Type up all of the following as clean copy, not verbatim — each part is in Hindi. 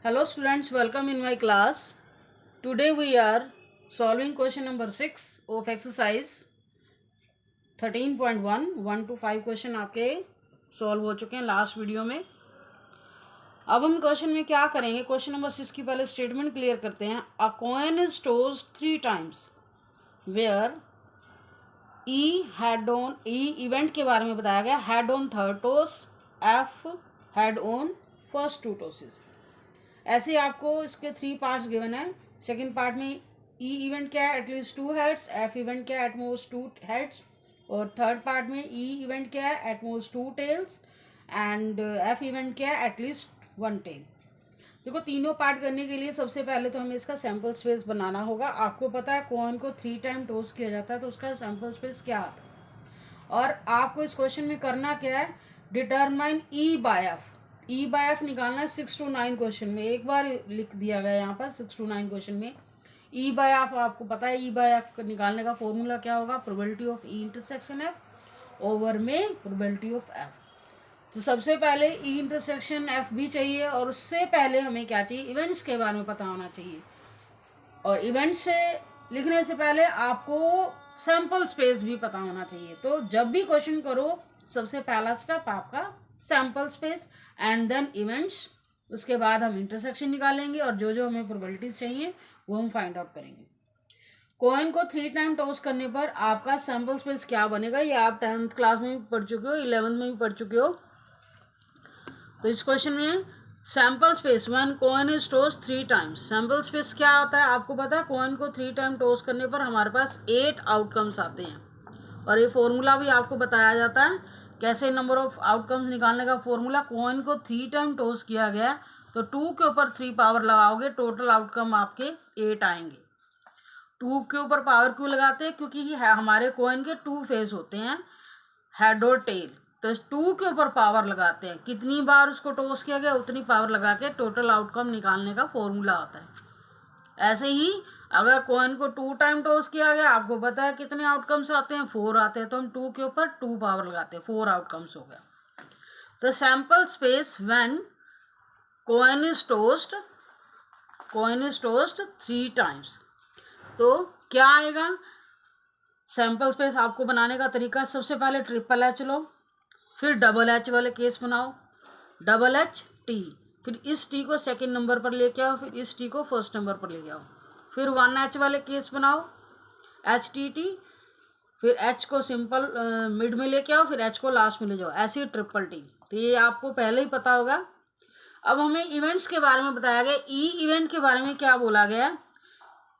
Hello students, welcome in my class. Today we are solving question number 6 of exercise 13.1. 1 to 5 question आपके सॉल्व हो चुके हैं लास्ट वीडियो में. अब हम क्वेश्चन में क्या करेंगे, क्वेश्चन नंबर 6 की पहले स्टेटमेंट क्लियर करते हैं. A coin is tossed 3 times where E head on, E event के बारे में बताया गया, head on third toss, F head on first 2 tosses. ऐसे आपको इसके 3 पार्ट्स गिवन है. सेकंड पार्ट में ई इवेंट क्या है, एटलीस्ट 2 हेड्स, एफ इवेंट क्या है, एटमोस्ट 2 हेड्स, और थर्ड पार्ट में ई इवेंट क्या है, at most 2 tails, and F event क्या है, एटलीस्ट 1 टेल. देखो, तीनों पार्ट करने के लिए सबसे पहले तो हमें इसका सैम्पल स्पेस बनाना होगा. आपको पता है कॉइन को 3 टाइम टॉस किया जाता है, तो उसका सैम्पल स्पेस क्या आता है. और आपको इस क्वेश्चन में करना क्या है, determine E by F. E by F निकालना है 6 to 9 क्वेश्चन में. एक बार लिख दिया गया यहाँ पर 6 to 9 क्वेश्चन में. ई बाय एफ आपको पता है, ई बाय एफ निकालने का फॉर्मूला क्या होगा, probability of E intersection F over में प्रोबेबिलिटी ऑफ एफ. तो सबसे पहले ई इंटरसेक्शन एफ भी चाहिए, और उससे पहले हमें क्या चाहिए, इवेंट्स के बारे में पता होना चाहिए. और इवेंट से लिखने से पहले आपको सैम्पल स्पेस भी पता होना चाहिए. तो जब भी क्वेश्चन करो, सबसे पहला स्टेप आपका sample space and then events. उसके बाद हम इंटरसेक्शन निकालेंगे, और जो जो हमें प्रोबेबिलिटीज चाहिए वो हम फाइंड आउट करेंगे. कॉइन को 3 टाइम टॉस करने पर आपका सैम्पल स्पेस क्या बनेगा, ये आप 10th क्लास में भी पढ़ चुके हो, 11th में भी पढ़ चुके हो. तो इस क्वेश्चन में sample space when coin is toss 3 times, sample space क्या होता है आपको पता है. कॉइन को 3 टाइम टॉस करने पर हमारे पास 8 आउटकम्स आते हैं, और ये फॉर्मूला भी आपको बताया जाता है कैसे. नंबर ऑफ आउटकम्स निकालने का फॉर्मूला, कॉइन को 3 टाइम टॉस किया गया तो 2 के ऊपर 3 पावर लगाओगे, टोटल आउटकम आपके 8 आएंगे. 2 के ऊपर पावर क्यों लगाते हैं, क्योंकि हमारे कॉइन के 2 फेस होते हैं, हेड और टेल. तो इस 2 के ऊपर पावर लगाते हैं, कितनी बार उसको टॉस किया गया उतनी पावर लगा के टोटल आउटकम निकालने का फॉर्मूला होता है. ऐसे ही अगर कॉइन को 2 टाइम टॉस किया गया, आपको पता है कितने आउटकम्स आते हैं, 4 आते हैं, तो हम 2 के ऊपर 2 पावर लगाते हैं, 4 आउटकम्स हो गया. तो sample space when coin is tossed 3 times, तो क्या आएगा. सैम्पल स्पेस आपको बनाने का तरीका, सबसे पहले ट्रिपल एच लो, फिर डबल एच वाले केस बनाओ, डबल एच टी, फिर इस टी को सेकंड नंबर पर लेके आओ, फिर इस टी को फर्स्ट नंबर पर लेके आओ, फिर 1 एच वाले केस बनाओ, एच टी टी, फिर एच को सिंपल मिड में लेके आओ, फिर एच को लास्ट में ले जाओ, ऐसी ट्रिपल टी. तो ये आपको पहले ही पता होगा. अब हमें इवेंट्स के बारे में बताया गया. ई इवेंट के बारे में क्या बोला गया,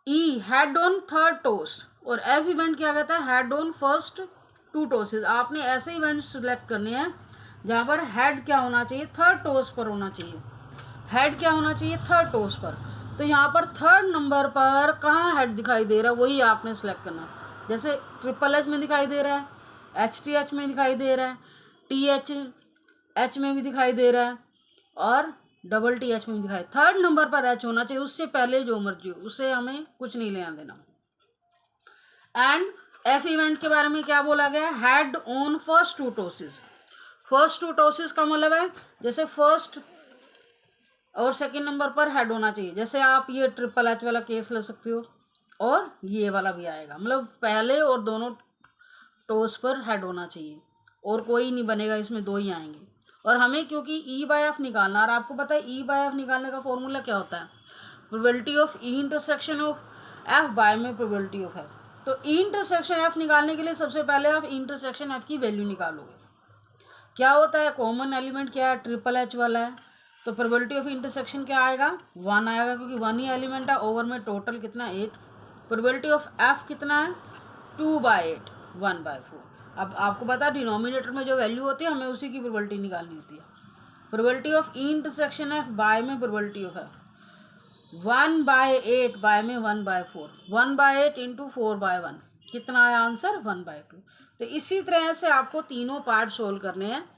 ई हैड ऑन थर्ड टॉस, और एफ इवेंट क्या कहता है, हैड ऑन फर्स्ट 2 टॉसेस. आपने ऐसे इवेंट सिलेक्ट करने हैं जहाँ पर हेड क्या होना चाहिए, थर्ड टॉस पर होना चाहिए. हेड क्या होना चाहिए, थर्ड टॉस पर. तो यहाँ पर थर्ड नंबर पर कहाँ हेड दिखाई दे रहा है, वही आपने सेलेक्ट करना. जैसे ट्रिपल एच में दिखाई दे रहा है, एच टी एच में दिखाई दे रहा है, टी एच एच में भी दिखाई दे रहा है, और डबल टी एच में भी दिखाई. थर्ड नंबर पर एच होना चाहिए, उससे पहले जो मर्जी हो, उससे हमें कुछ नहीं लेना देना. एंड एफ इवेंट के बारे में क्या बोला गया, head on first 2 tosses. First 2 tosses का मतलब है जैसे फर्स्ट और सेकंड नंबर पर हेड होना चाहिए. जैसे आप ये ट्रिपल एच वाला केस ले सकते हो, और ये वाला भी आएगा, मतलब पहले और दोनों टॉस पर हेड होना चाहिए, और कोई नहीं बनेगा, इसमें 2 ही आएंगे. और हमें क्योंकि ई बाय एफ निकालना, और आपको पता है ई बाय एफ निकालने का फॉर्मूला क्या होता है, probability of E intersection of F by में प्रोबेबिलिटी ऑफ एफ. तो ई इंटरसेक्शन एफ निकालने के लिए सबसे पहले आप इंटरसेक्शन एफ की वैल्यू निकालोगे. क्या होता है, कॉमन एलिमेंट क्या है, ट्रिपल एच वाला है, तो प्रोबेबिलिटी ऑफ इंटरसेक्शन क्या आएगा, 1 आएगा, क्योंकि 1 ही एलिमेंट है, ओवर में टोटल कितना 8. प्रोबेबिलिटी ऑफ एफ कितना है, 2/8, 1/4. अब आपको पता है डिनोमिनेटर में जो वैल्यू होती है हमें उसी की प्रोबेबिलिटी निकालनी होती है. Probability of E intersection F by में प्रोबेबिलिटी ऑफ एफ, 1/8 बाय में 1/4, 1/8 इंटू 4/1, कितना आया आंसर, 1/2. तो इसी तरह से आपको तीनों पार्ट सोल्व करने हैं.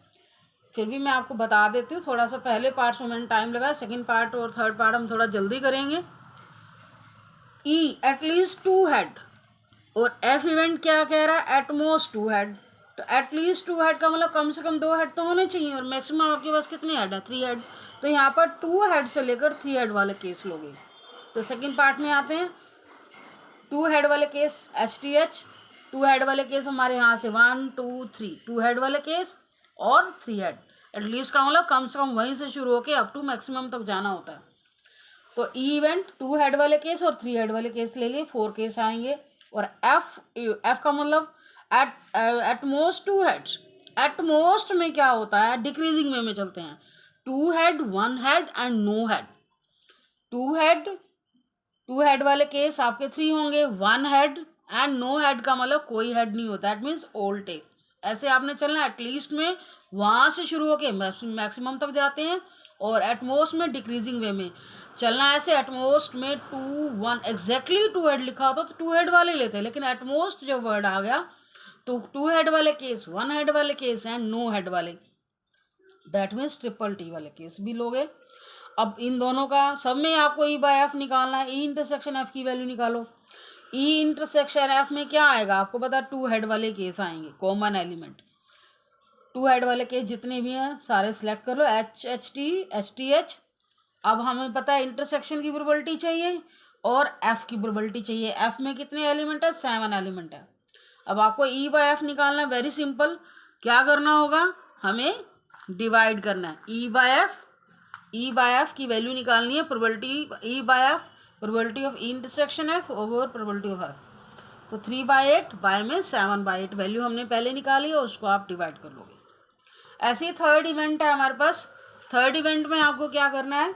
फिर भी मैं आपको बता देती हूँ, थोड़ा सा पहले पार्ट्स में मैंने टाइम लगाया, सेकंड पार्ट और थर्ड पार्ट हम थोड़ा जल्दी करेंगे. ई एटलीस्ट 2 हेड, और एफ इवेंट क्या कह रहा है, एटमोस्ट 2 हेड. तो एटलीस्ट 2 हेड का मतलब कम से कम 2 हेड तो होने चाहिए, और मैक्सिमम आपके पास कितने हेड है, 3 हेड. तो यहाँ पर 2 हेड से लेकर 3 हेड वाले केस लोगे। तो सेकंड पार्ट में आते हैं। 2 हेड वाले केस HTH, 2 हेड वाले केस हमारे यहाँ से 1 2 3, 2 हेड वाले केस और 3 हेड, एटलीस्ट का मतलब कम से कम वहीं से शुरू होके अप टू मैक्सिमम तक जाना होता है। तो ई इवेंट 2 हेड वाले केस और 3 हेड वाले केस ले लिए, 4 केस आएंगे। और एफ का मतलब at most 2 heads. At most में क्या होता है, डिक्रीजिंग वे में चलते हैं। 2 head, 1 head and no head. 2 head वाले केस आपके 3 होंगे, 1 हेड एंड नो हेड का मतलब कोई हेड नहीं होता, दैट मीन्स ओल टेल। ऐसे आपने चलना एटलीस्ट में वहाँ से शुरू होके मैक्सिमम तक जाते हैं, और एटमोस्ट में डिक्रीजिंग वे में चलना। ऐसे एटमोस्ट में 2 1 एग्जैक्टली 2 हेड लिखा होता तो 2 हेड वाले लेते, लेकिन एटमोस्ट जब वर्ड आ गया तो 2 हेड वाले केस, 1 हेड वाले केस एंड नो हेड वाले, दैट मीन्स ट्रिपल टी वाले केस भी लोगे। अब इन दोनों का सब में आपको ई बाय एफ निकालना है। ई इंटरसेक्शन एफ की वैल्यू निकालो। ई इंटरसेक्शन एफ में क्या आएगा आपको पता है, 2 हेड वाले केस आएंगे, कॉमन एलिमेंट। 2 हेड वाले केस जितने भी हैं सारे सिलेक्ट कर लो, HT, HTH। अब हमें पता है इंटरसेक्शन की प्रोबेबिलिटी चाहिए और एफ की प्रोबेबिलिटी चाहिए। एफ में कितने एलिमेंट है, 7 एलिमेंट है। अब आपको ई बाय एफ निकालना है, वेरी सिंपल। क्या करना होगा, हमें डिवाइड करना है। ई बाय एफ की वैल्यू निकालनी है, probability E by F, probability of intersection F over probability of F. तो 3/8 बाय में 7/8 वैल्यू हमने पहले निकाली है, उसको आप डिवाइड कर लोगे। ऐसे ही थर्ड इवेंट है हमारे पास। थर्ड इवेंट में आपको क्या करना है,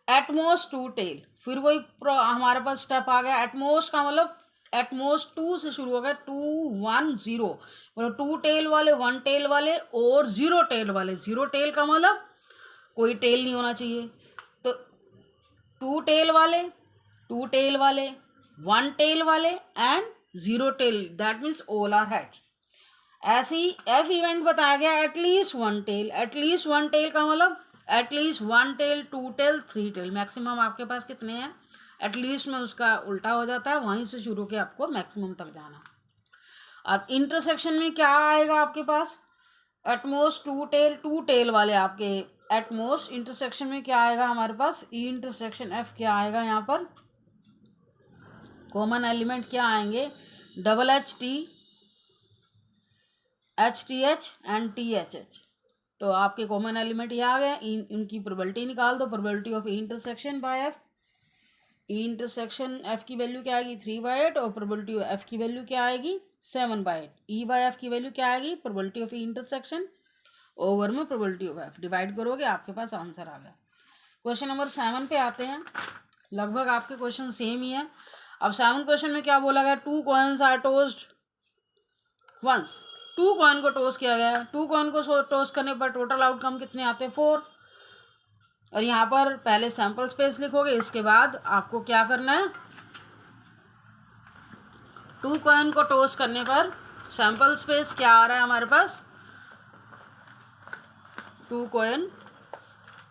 एटमोस्ट 2 टेल। फिर वही हमारे पास स्टेप आ गया। एटमोस्ट का मतलब एटमोस्ट 2 से शुरू हो गया, 2 1 0, मतलब 2 टेल वाले, 1 टेल वाले और 0 टेल वाले। 0 टेल का मतलब कोई टेल नहीं होना चाहिए। तो 2 टेल वाले, 2 टेल वाले, 1 टेल वाले and 0 tail, that means all are heads. ऐसे ही एफ इवेंट बताया गया, एटलीस्ट 1 टेल। एटलीस्ट 1 टेल का मतलब at least 1 tail, 2 tail, 3 tail. Maximum आपके पास कितने हैं, एटलीस्ट में उसका उल्टा हो जाता है, वहीं से शुरू के आपको मैक्सिमम तक जाना। अब इंटरसेक्शन में क्या आएगा आपके पास, एटमोस्ट 2 टेल वाले आपके एटमोस्ट। इंटरसेक्शन में क्या आएगा हमारे पास, ई इंटरसेक्शन एफ क्या आएगा यहाँ पर, कॉमन एलिमेंट क्या आएंगे, HTH एंड THH। तो आपके कॉमन एलिमेंट ये आ गए। इनकी प्रोबेबिलिटी निकाल दो, probability of intersection by F. E intersection F की वैल्यू क्या आएगी, 3/8, और प्रोबेबिलिटी ऑफ एफ की वैल्यू क्या आएगी, 7/8। ई बाय एफ की वैल्यू क्या आएगी, प्रोबेबिलिटी ऑफ इंटरसेक्शन ओवर में प्रोबेबिलिटी ऑफ एफ, डिवाइड करोगे आपके पास आंसर आ गया। क्वेश्चन नंबर 7 पे आते हैं। लगभग आपके क्वेश्चन सेम ही है। अब 7 क्वेश्चन में क्या बोला गया, 2 कॉइन्स आर टोस्ड वंस। 2 कॉइन को टोस्ट किया गया। 2 कॉइन को टोस्ट करने पर टोटल आउटकम कितने आते हैं, 4। और यहाँ पर पहले सैंपल स्पेस लिखोगे, इसके बाद आपको क्या करना है, 2 कॉइन को टोस्ट करने पर सैंपल स्पेस क्या आ रहा है हमारे पास, 2 coin.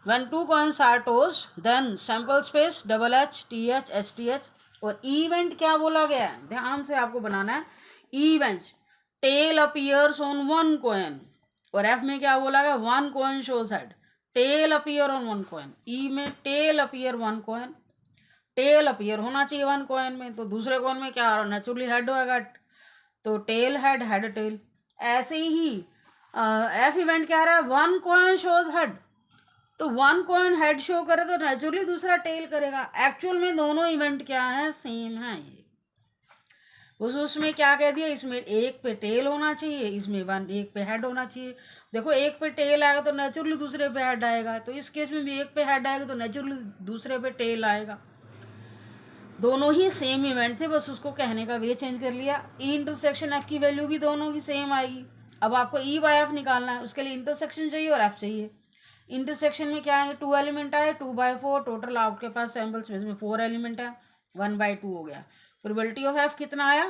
When 2 coins are tossed then sample space HH, TH, HTH। और इवेंट क्या बोला गया है, ध्यान से आपको बनाना है। Event tail appears on 1 coin, और एफ में क्या बोला गया, 1 coin shows head, tail appear on 1 coin. E में tail appear 1 coin, tail appear होना चाहिए 1 कॉइन में, तो दूसरे कॉइन में क्या आ रहा है, नेचुरली हेड होगा, तो टेल हेड, हेड टेल। ऐसे ही एफ इवेंट क्या रहा है, 1 कॉइन शोज हेड, तो 1 कॉइन हेड शो करे तो नेचुरली दूसरा टेल करेगा। एक्चुअल में दोनों इवेंट क्या है, सेम है। ये उसमें क्या कह दिया, इसमें एक पे टेल होना चाहिए, इसमें 1 पे हेड होना चाहिए। देखो एक पे टेल आएगा तो नेचुरली दूसरे पे हेड आएगा, तो इस केस में भी एक पे हेड आएगा तो नेचुरली दूसरे पे टेल आएगा। दोनों ही सेम इवेंट थे, बस उसको कहने का वे चेंज कर लिया। ई इंटरसेक्शन एफ की वैल्यू भी दोनों की सेम आएगी। अब आपको ई बाय एफ निकालना है, उसके लिए इंटरसेक्शन चाहिए और एफ चाहिए। इंटरसेक्शन में क्या आएंगे, 2 एलिमेंट आए, 2/4, टोटल आपके पास सैम्पल स्पेस में 4 एलिमेंट है, 1/2 हो गया। प्रोबेबिलिटी ऑफ एफ कितना आया,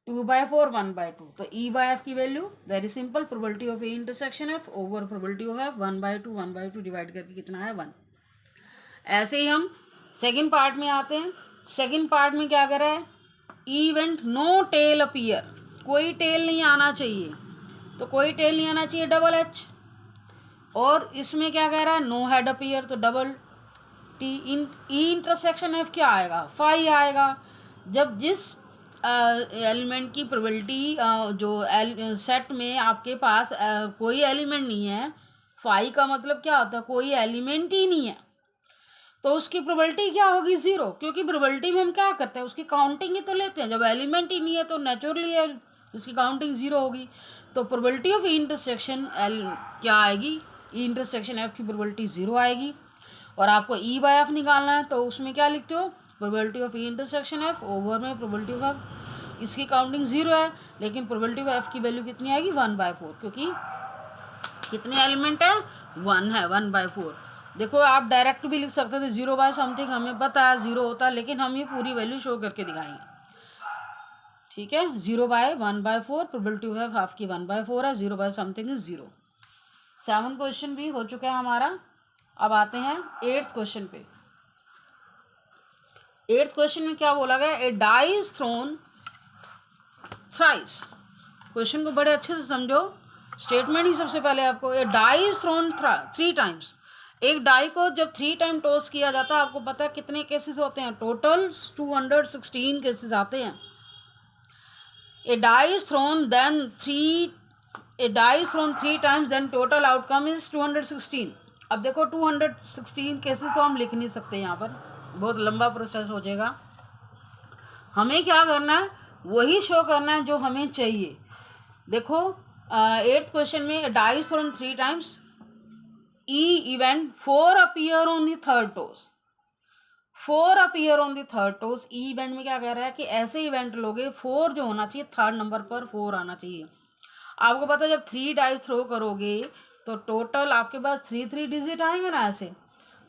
2/4, 1/2। तो ई बाय एफ की value very simple, probability of A intersection F over probability of F, 1/2 divide करके कितना है, 1। ऐसे ही हम सेकेंड पार्ट में आते हैं। सेकेंड पार्ट में क्या कर रहा है, इवेंट नो टेल अपीयर, कोई टेल नहीं आना चाहिए। तो कोई टेल नहीं आना चाहिए, HH। और इसमें क्या कह रहा है, नो हेड अपीयर, तो डबल टी। ई इंटरसेक्शन एफ क्या आएगा, फाई आएगा। जब जिस एलिमेंट की प्रोबेबिलिटी जो सेट में आपके पास कोई एलिमेंट नहीं है, फाई का मतलब क्या होता है, कोई एलिमेंट ही नहीं है, तो उसकी प्रोबेबिलिटी क्या होगी, ज़ीरो। क्योंकि प्रोबेबिलिटी में हम क्या करते हैं, उसकी काउंटिंग ही तो लेते हैं। जब एलिमेंट ही नहीं है तो नेचुरली उसकी काउंटिंग ज़ीरो होगी। तो प्रोबेबिलिटी ऑफ ई इंटरसेक्शन क्या आएगी, ई इंटरसेक्शन एफ की प्रोबेबिलिटी ज़ीरो आएगी। और आपको ई बाय एफ निकालना है, तो उसमें क्या लिखते हो, probability of E intersection F over में प्रोबेबिलिटी ऑफ एफ। इसकी काउंटिंग ज़ीरो है, लेकिन प्रोबेबिलिटी ऑफ एफ की वैल्यू कितनी आएगी, 1/4, क्योंकि कितने एलिमेंट है, 1 है, 1/4। देखो आप डायरेक्ट भी लिख सकते थे 0/समथिंग, हमें पता है 0 होता है, लेकिन हम ये पूरी वैल्यू शो करके दिखाएंगे। ठीक है, 0/1/4, प्रोबेबिलिटी ऑफ हाफ की 1/4 है, 0/समथिंग इज 0। 7 क्वेश्चन भी हो चुका है हमारा। अब आते हैं 8th क्वेश्चन पे। 8th क्वेश्चन में क्या बोला गया, a die is thrown thrice. Question को बड़े अच्छे से समझो, स्टेटमेंट ही सबसे पहले आपको, ए डाई इज थ्रोन 3 टाइम्स। एक डाई को जब 3 टाइम टॉस किया जाता है, आपको पता है कितने केसेस होते हैं, टोटल 216 केसेस आते हैं। A die is thrown three times, then total outcome is 216। अब देखो 216 केसेस तो हम लिख नहीं सकते, यहाँ पर बहुत लंबा प्रोसेस हो जाएगा। हमें क्या करना है, वही शो करना है जो हमें चाहिए। देखो 8th क्वेश्चन में die is thrown 3 times, E event 4 appear on the third toss, 4 appear on the third toss. E event में क्या कह रहा है कि ऐसे इवेंट लोगे 4 जो होना चाहिए, थर्ड नंबर पर 4 आना चाहिए। आपको पता है जब 3 डाइस थ्रो करोगे तो टोटल आपके पास 3 डिजिट आएंगे ना ऐसे,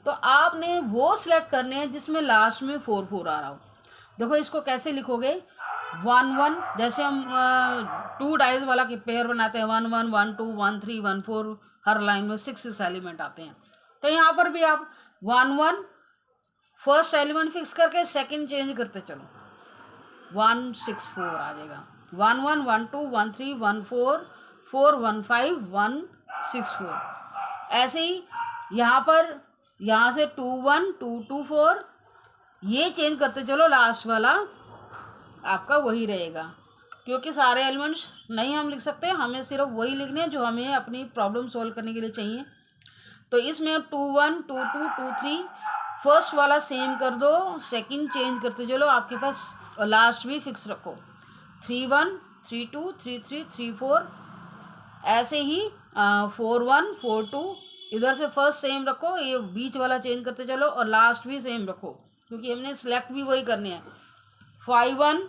तो आपने वो सिलेक्ट करने हैं जिसमें लास्ट में 4 आ रहा हो। देखो इसको कैसे लिखोगे, 1 जैसे हम 2 डाइस वाला की पेयर बनाते हैं, 1 1 1 2 1 3 1 4, हर लाइन में 6 एलिमेंट आते हैं। तो यहाँ पर भी आप 1 1 फर्स्ट एलिमेंट फिक्स करके सेकंड चेंज करते चलो, 1 6 4 आ जाएगा। 1 1 1 2 1 3 1 4 4 1 5 1 6 4। ऐसे ही यहाँ पर, यहाँ से 2 1 2 2 4, ये चेंज करते चलो, लास्ट वाला आपका वही रहेगा। क्योंकि सारे एलिमेंट्स नहीं हम लिख सकते, हमें सिर्फ वही लिखने हैं जो हमें अपनी प्रॉब्लम सॉल्व करने के लिए चाहिए। तो इसमें 2 1 2 2 2 3, फर्स्ट वाला सेम कर दो, सेकंड चेंज करते चलो आपके पास, और लास्ट भी फिक्स रखो, 3 1 3 2 3 3 3 4। ऐसे ही 4 1 4 2, इधर से फर्स्ट सेम रखो, ये बीच वाला चेंज करते चलो, और लास्ट भी सेम रखो, क्योंकि हमने सिलेक्ट भी वही करने हैं। 5 1,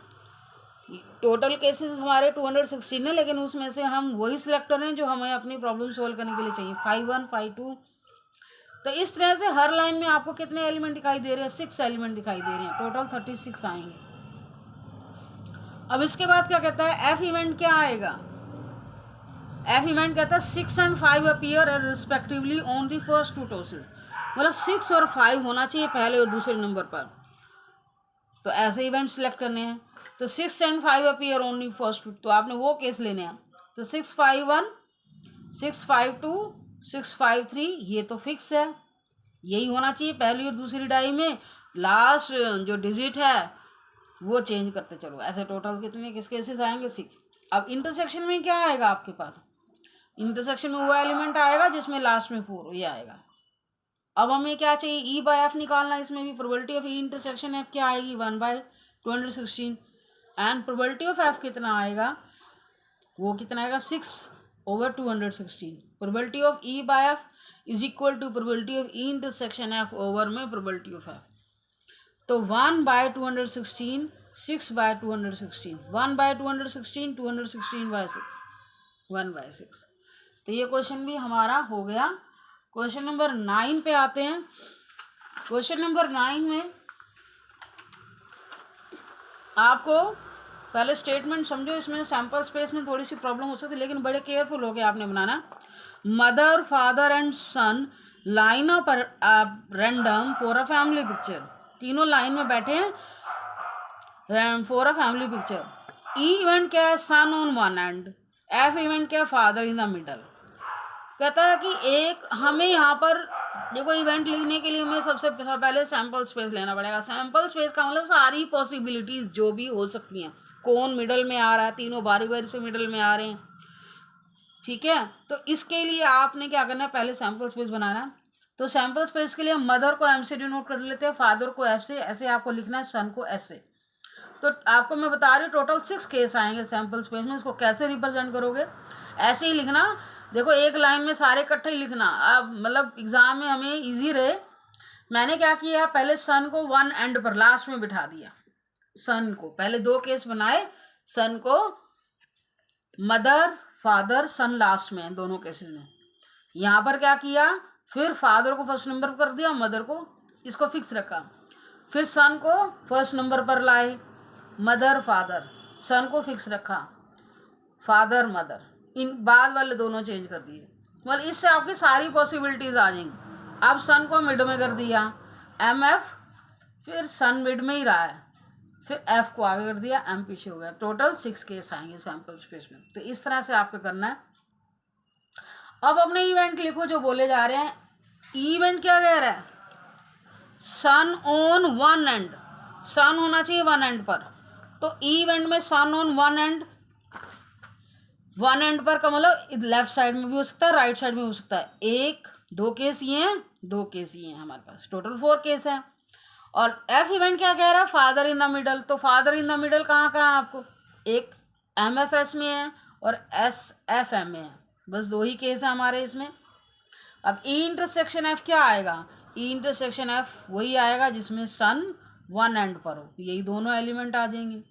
टोटल केसेस हमारे 216 है, लेकिन उसमें से हम वही सिलेक्ट कर रहे हैं जो हमें अपनी प्रॉब्लम सोल्व करने के लिए चाहिए, 5 1 5 2। तो इस तरह से हर लाइन में आपको कितने एलिमेंट दिखाई दे रहे हैं, 6 एलिमेंट दिखाई दे रहे हैं, टोटल 36 आएंगे। अब इसके बाद क्या कहता है, एफ इवेंट क्या आएगा, एफ इवेंट कहता है 6 and 5 appear respectively on the first 2 tosses. मतलब 6 और 5 होना चाहिए पहले और दूसरे नंबर पर, तो ऐसे इवेंट सेलेक्ट करने हैं। तो 6 and 5 अपीयर ओनली फर्स्ट 2, तो आपने वो केस लेने हैं। तो 6 5 1 6 5 2 6 5 3, ये तो फिक्स है, यही होना चाहिए पहली और दूसरी डाई में। लास्ट जो डिजिट है वो चेंज करते चलो, ऐसे टोटल कितने किस केसेस आएंगे, 6। अब इंटरसेक्शन में क्या आएगा आपके पास, इंटरसेक्शन में वो एलिमेंट आएगा जिसमें लास्ट में 4 ये आएगा। अब हमें क्या चाहिए, ई बाय एफ निकालना है। इसमें भी probability of E intersection F क्या आएगी, 1/216, एंड प्रोबेबिलिटी ऑफ एफ कितना आएगा, वो कितना आएगा, 6/216। Probability of E by F is equal to probability of E intersection F over में प्रोबेबिलिटी ऑफ एफ। तो 1/216, 6/216, 1/216, 216/6, 1/6। तो ये क्वेश्चन भी हमारा हो गया। क्वेश्चन नंबर 9 पे आते हैं। क्वेश्चन नंबर 9 में आपको पहले स्टेटमेंट समझो, इसमें सैम्पल स्पेस में थोड़ी सी प्रॉब्लम हो सकती है, लेकिन बड़े केयरफुल होकर आपने बनाना। Mother father and son line up random for a family picture, तीनों लाइन में बैठे हैं for a family picture. E event क्या है, son on one end, F event क्या है, फादर इन द मिडल। कहता है कि एक हमें यहाँ पर देखो इवेंट लिखने के लिए हमें सबसे पहले सैम्पल स्पेस लेना पड़ेगा। सैम्पल स्पेस का मतलब सारी पॉसिबिलिटीज जो भी हो सकती हैं, कौन मिडल में आ रहा है, तीनों बारी बारी से मिडल में आ रहे हैं, ठीक है। तो इसके लिए आपने क्या करना है, पहले सैम्पल स्पेस बनाना है। तो सैम्पल स्पेस के लिए हम मदर को एम से डिनोट कर लेते हैं, फादर को एफ से, ऐसे आपको लिखना है, सन को एस से। तो आपको मैं बता रही हूँ टोटल 6 केस आएंगे सैम्पल स्पेस में। इसको कैसे रिप्रेजेंट करोगे, ऐसे ही लिखना। देखो एक लाइन में सारे इकट्ठे ही लिखना, अब मतलब एग्जाम में हमें इजी रहे। मैंने क्या किया, पहले सन को वन एंड पर लास्ट में बिठा दिया। सन को पहले 2 केस बनाए, सन को मदर फादर सन लास्ट में, दोनों केसेस में। यहाँ पर क्या किया, फिर फादर को फर्स्ट नंबर पर कर दिया, मदर को इसको फिक्स रखा। फिर सन को फर्स्ट नंबर पर लाए, मदर फादर, सन को फिक्स रखा, फादर मदर, इन बाद वाले दोनों चेंज कर दिए। मतलब इससे आपकी सारी पॉसिबिलिटीज आ जाएंगी। अब सन को मिड में कर दिया, एम एफ, फिर सन मिड में ही रहा है, फिर एफ को आगे कर दिया, एम पीछे हो गया। टोटल 6 केस आएंगे सैम्पल स्पेस में। तो इस तरह से आपको करना है। अब अपने इवेंट लिखो जो बोले जा रहे हैं। इवेंट क्या कह रहा है, son on one end, son होना चाहिए वन एंड पर। तो इवेंट में son on one end, one end पर का मतलब लेफ्ट साइड में भी हो सकता है, राइट साइड में हो सकता है। 1 2 केस ये हैं, 2 केस ये हैं, हमारे पास टोटल 4 केस हैं। और एफ इवेंट क्या कह रहा है, फादर इन द मिडल। तो फादर इन द मिडल कहाँ कहाँ है आपको, एक एम एफ एस में है और एस एफ एम में है, बस 2 ही केस है हमारे इसमें। अब ई इंटरसेक्शन एफ क्या आएगा, ई इंटरसेक्शन एफ वही आएगा जिसमें सन वन एंड पर हो, यही दोनों एलिमेंट आ जाएंगे।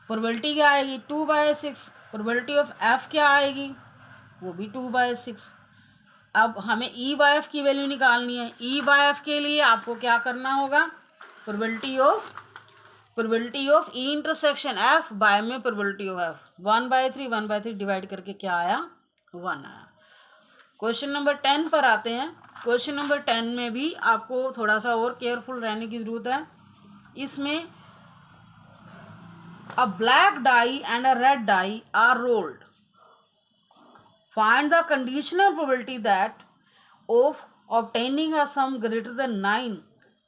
प्रोबेबिलिटी क्या आएगी, 2/6। प्रोबेबिलिटी ऑफ एफ क्या आएगी, वो भी 2/6। अब हमें ई बाय एफ की वैल्यू निकालनी है। ई बाय एफ के लिए आपको क्या करना होगा, probability of E intersection F by में प्रोबेबिलिटी ऑफ एफ, 1/3 डिवाइड करके क्या आया, 1 आया। क्वेश्चन नंबर 10 पर आते हैं। क्वेश्चन नंबर 10 में भी आपको थोड़ा सा और केयरफुल रहने की जरूरत है। इसमें a black die and a red die are rolled. Find the conditional probability that of obtaining a sum greater than 9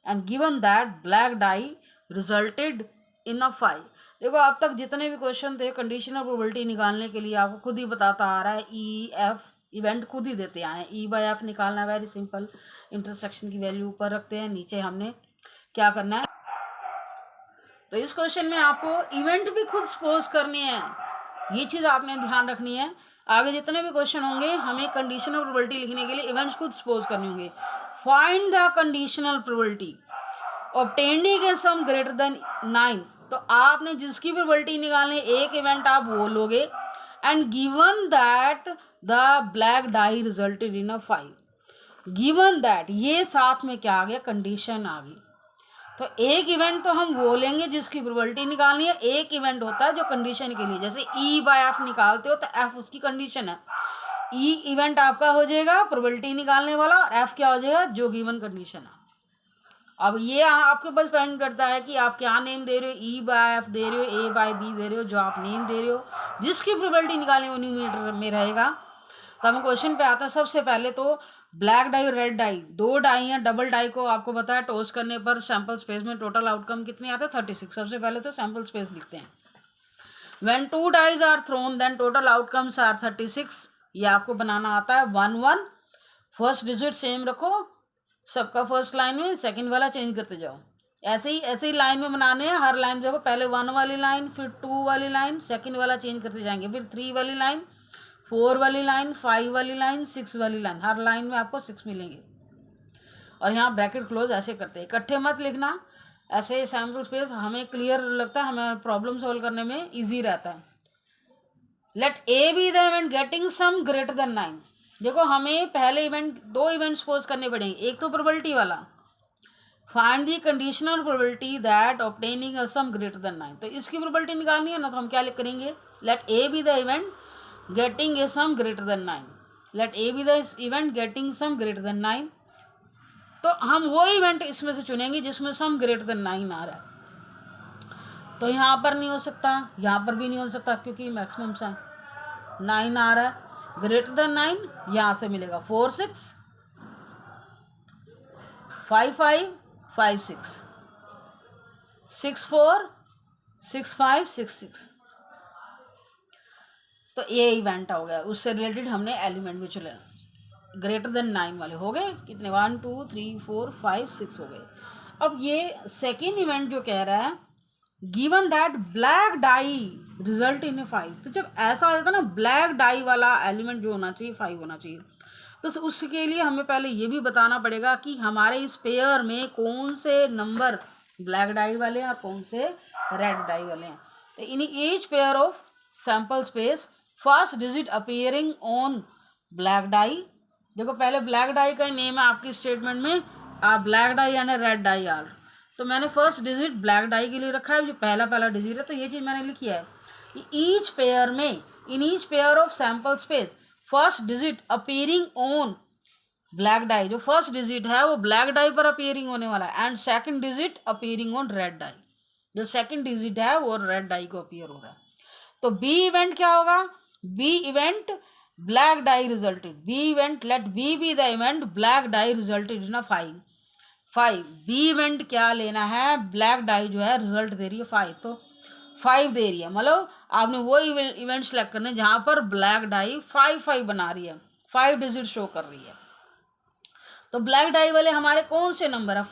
and given that black die resulted in a 5. देखो अब तक जितने भी क्वेश्चन थे कंडीशनल प्रोबेबिलिटी निकालने के लिए आपको खुद ही बताता आ रहा है, ई एफ इवेंट खुद ही देते आए हैं। ई बाय एफ निकालना वेरी सिंपल, इंटरसेक्शन की वैल्यू ऊपर रखते हैं, नीचे हमने क्या करना है। तो इस क्वेश्चन में आपको इवेंट भी खुद सपोज करनी है, ये चीज़ आपने ध्यान रखनी है। आगे जितने भी क्वेश्चन होंगे हमें कंडीशनल प्रोबेबिलिटी लिखने के लिए इवेंट्स खुद सपोज करने होंगे। Find the conditional probability obtaining A some greater than 9। तो आपने जिसकी प्रोबेबिलिटी निकालनी, एक इवेंट आप बोलोगे, and given that the black die resulted in a 5। Given that, ये साथ में क्या आ गया, कंडीशन आ गई। तो एक इवेंट तो हम बोलेंगे जिसकी प्रोबेबिलिटी निकालनी है, एक इवेंट होता है जो कंडीशन के लिए, जैसे ई बाय एफ निकालते हो तो एफ उसकी कंडीशन है। ई इवेंट आपका हो जाएगा प्रोबेबिलिटी निकालने वाला, और एफ क्या हो जाएगा, जो गिवन कंडीशन है। अब ये आपके ऊपर डिपेंड करता है कि आप क्या नेम दे रहे हो, ई बाय एफ दे रहे हो, ए बाय बी दे रहे हो, जो आप नेम दे रहे हो, जिसकी प्रोबेबिलिटी निकालनी वो न्यूमरेटर में रहेगा। तो हम क्वेश्चन पे आते हैं। सबसे पहले तो ब्लैक डाई और रेड डाई, 2 डाई हैं। डबल डाई को आपको पता है टॉस करने पर सैंपल स्पेस में टोटल आउटकम कितने आते हैं, 36। सबसे पहले तो सैंपल स्पेस लिखते हैं। When 2 dice are thrown then total outcomes are 36। ये आपको बनाना आता है 1 1। फर्स्ट डिजिट सेम रखो सबका फर्स्ट लाइन में, सेकंड वाला चेंज करते जाओ। ऐसे ही लाइन में बनाने हैं। हर लाइन देखो, पहले 1 वाली लाइन, फिर 2 वाली लाइन, सेकंड वाला चेंज करते जाएंगे, फिर 3 वाली लाइन, 4 वाली लाइन, 5 वाली लाइन, 6 वाली लाइन। हर लाइन में आपको 6 मिलेंगे। और यहाँ ब्रैकेट क्लोज ऐसे करते हैं, इकट्ठे मत लिखना। ऐसे सैम्पल स्पेस हमें क्लियर लगता है, हमें प्रॉब्लम सॉल्व करने में इजी रहता है। Let A be the event getting sum greater than 9। देखो हमें पहले इवेंट 2 इवेंट सपोज करने पड़ेंगे। एक तो प्रोबेबिलिटी वाला, find the conditional probability that obtaining a some greater than 9। तो इसकी प्रोबेबिलिटी निकालनी है ना, तो हम क्या करेंगे, let A be the event getting a sum greater than 9। let a be the event getting sum greater than 9। तो हम वो इवेंट इसमें से चुनेंगे जिसमें सम ग्रेटर देन 9 आ रहा है। तो यहाँ पर नहीं हो सकता, यहाँ पर भी नहीं हो सकता क्योंकि मैक्सिमम सा 9 आ रहा है। ग्रेटर देन 9, यहाँ से मिलेगा 4 6 5 5 5 6 6 4 6 5 6 6। तो ये इवेंट हो गया, उससे रिलेटेड हमने एलिमेंट भी चले। ग्रेटर देन 9 वाले हो गए कितने, 1 2 3 4 5 6 हो गए। अब ये सेकेंड इवेंट जो कह रहा है, given that black dye result in 5, तो जब ऐसा हो जाता है ना, ब्लैक डाई वाला एलिमेंट जो होना चाहिए 5 होना चाहिए, तो उसके लिए हमें पहले ये भी बताना पड़ेगा कि हमारे इस पेयर में कौन से नंबर ब्लैक डाई वाले हैं और कौन से रेड डाई वाले हैं। तो इन each pair of sample space first digit appearing on black die, देखो पहले ब्लैक डाई का नेम है आपकी स्टेटमेंट में, आप ब्लैक डाई यानी रेड डाई आर, तो मैंने फर्स्ट डिजिट ब्लैक डाई के लिए रखा है, जो पहला डिजिट है, तो ये चीज़ मैंने लिखी है कि ईच पेयर में, in each pair of sample space first digit appearing on black die, जो फर्स्ट डिजिट है वो ब्लैक डाई पर अपीयरिंग होने वाला है, and second digit appearing on red die, जो सेकंड डिजिट है वो रेड डाई को अपीयर हो रहा है। तो बी इवेंट क्या होगा, B event black die resulted, B event let B be the event black die resulted in 5। B event क्या लेना है, ब्लैक डाई जो है रिजल्ट दे रही है 5, तो 5 दे रही है, मतलब आपने वो इवेंट सेलेक्ट करने जहाँ पर ब्लैक डाई 5 बना रही है, 5 डिजिट शो कर रही है। तो ब्लैक डाई वाले हमारे कौन से नंबर है,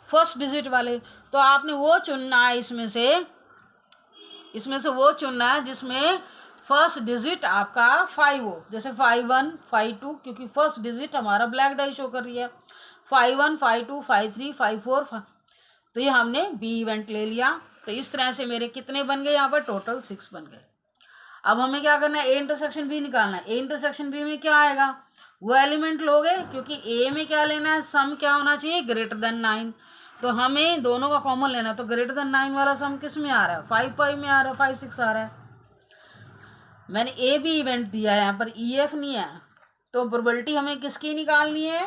फर्स्ट डिजिट वाले, तो आपने वो चुनना है इसमें से वो चुनना है जिसमें फर्स्ट डिजिट आपका 5 हो, जैसे 5 1 5 2, क्योंकि फर्स्ट डिजिट हमारा ब्लैक डाई शो कर रही है, 5 1 5 2 5 3 5 4 5, तो ये हमने बी इवेंट ले लिया। तो इस तरह से मेरे कितने बन गए यहाँ पर, टोटल 6 बन गए। अब हमें क्या करना है, ए इंटरसेक्शन बी निकालना है। ए इंटरसेक्शन बी में क्या आएगा, वो एलिमेंट लोगे, क्योंकि ए में क्या लेना है, सम क्या होना चाहिए, ग्रेटर देन 9, तो हमें दोनों का कॉमन लेना, तो ग्रेटर देन 9 वाला सम किस में आ रहा है, 5 5 में आ रहा है, 5 6 आ रहा है। मैंने ए बी इवेंट दिया है, यहाँ पर ई एफ नहीं है, तो प्रोबेबिलिटी हमें किसकी निकालनी है,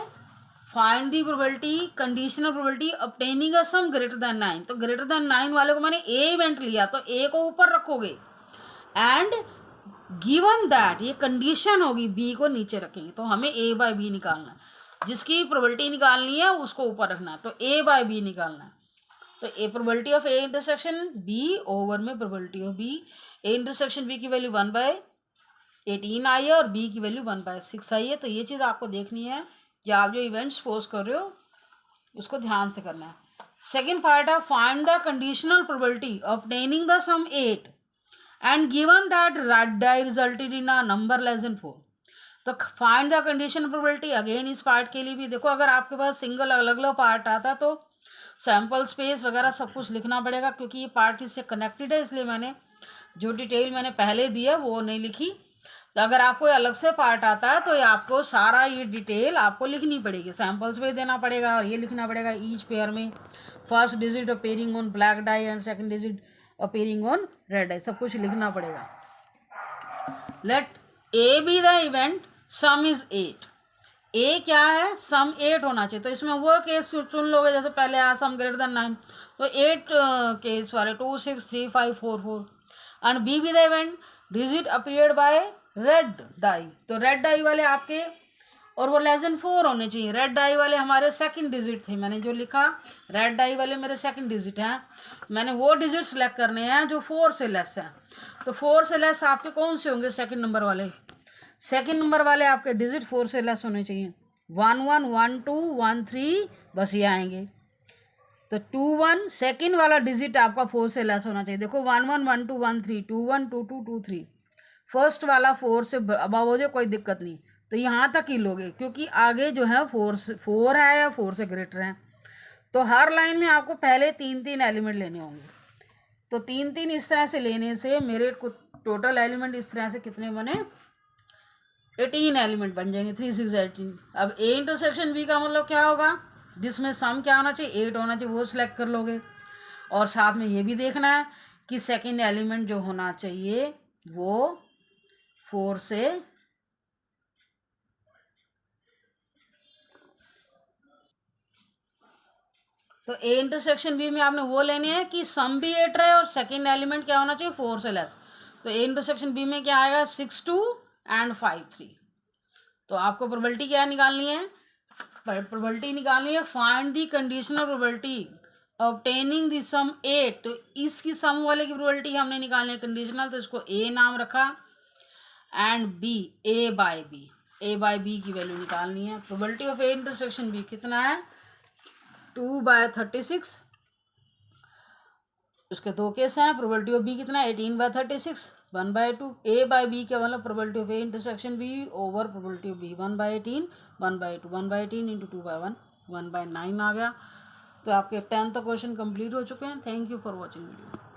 फाइंड दी प्रोबेबिलिटी, कंडीशनल प्रोबेबिलिटी ऑब्टेनिंग अ सम ग्रेटर देन 9, तो ग्रेटर देन 9 वाले को मैंने ए इवेंट लिया, तो ए को ऊपर रखोगे, एंड गिवन दैट, ये कंडीशन होगी, बी को नीचे रखेंगे, तो हमें ए बाय बी निकालना है, जिसकी प्रोबेबिलिटी निकालनी है उसको ऊपर रखना है, तो ए बाय बी निकालना है। तो A probability of A intersection B over में probability of B, A intersection B की वैल्यू 1/18 आई है और बी की वैल्यू 1/6 आई है। तो ये चीज़ आपको देखनी है कि आप जो इवेंट्स पोज कर रहे हो उसको ध्यान से करना है। सेकेंड पार्ट है find the conditional probability obtaining the sum 8 and given that red die resulted in a number less than 4। तो find the conditional probability, again इस पार्ट के लिए भी देखो, अगर आपके पास सिंगल अलग अलग पार्ट आता तो सैम्पल स्पेस वगैरह सब कुछ लिखना पड़ेगा, क्योंकि ये पार्ट इससे कनेक्टेड है, इसलिए मैंने जो डिटेल मैंने पहले दिया वो नहीं लिखी। तो अगर आपको अलग से पार्ट आता है तो ये आपको सारा ये डिटेल आपको लिखनी पड़ेगी, सैम्पल स्पेस देना पड़ेगा और ये लिखना पड़ेगा ईच पेयर में first digit appearing on black die and second digit appearing on red die, सब कुछ लिखना पड़ेगा। Let A be the event sum is 8, A क्या है, सम 8 होना चाहिए, तो इसमें वो केस चुन लोगे जैसे पहले आया सम ग्रेटर देन 9, तो 8 केस वाले 2 6 3 5 4 4, and B be the event digit appeared by red die, तो रेड डाई वाले आपके और वो लेस देन 4 होने चाहिए, रेड डाई वाले हमारे सेकंड डिजिट थे, मैंने जो लिखा रेड डाई वाले मेरे सेकंड डिजिट हैं, मैंने वो डिजिट सेलेक्ट करने हैं जो 4 से लेस हैं। तो 4 से लेस आपके कौन से होंगे, सेकंड नंबर वाले, सेकंड नंबर वाले आपके डिजिट 4 से लेस होने चाहिए, 1 1 1 2 1 3, बस ये आएंगे। तो 2 1 सेकेंड वाला डिजिट आपका 4 से लेस होना चाहिए, देखो 1 1 1 2 1 3 2 1 2 2 2 3, फर्स्ट वाला 4 से अबव हो जाए कोई दिक्कत नहीं, तो यहाँ तक ही लोगे, क्योंकि आगे जो है 4 है या 4 से ग्रेटर है। तो हर लाइन में आपको पहले 3 एलिमेंट लेने होंगे, तो 3 इस तरह से लेने से मेरे टोटल एलिमेंट इस तरह से कितने बने, 18 एलिमेंट बन जाएंगे, 3 6 18। अब ए इंटरसेक्शन बी का मतलब क्या होगा, जिसमें सम क्या होना चाहिए, 8 होना चाहिए, वो सिलेक्ट कर लोगे, और साथ में ये भी देखना है कि सेकेंड एलिमेंट जो होना चाहिए वो 4 से तो ए इंटरसेक्शन बी में आपने वो लेने हैं कि सम भी 8 रहे और सेकेंड एलिमेंट क्या होना चाहिए 4 से लेस। तो ए इंटरसेक्शन बी में क्या आएगा 6 2 एंड 5 3। तो आपको प्रोबेबिलिटी क्या निकालनी है, प्रोबेबिलिटी निकालनी है find the conditional probability obtaining the sum A. तो इसकी सम वाले की प्रोबेबिलिटी हमने निकालनी है कंडीशनल, तो इसको ए नाम रखा, and B A by B की वैल्यू निकालनी है। Probability of A intersection B कितना है 2/36। उसके दो केस हैं, प्रोबेबिलिटी ऑफ बी कितना है 18/36 1/2। ए बाय बी क्या मतलब probability of A intersection B over probability of B 1/18 1/2 1/18 into 2/1 1/9 आ गया। तो आपके 10th क्वेश्चन कंप्लीट हो चुके हैं। Thank you for watching video.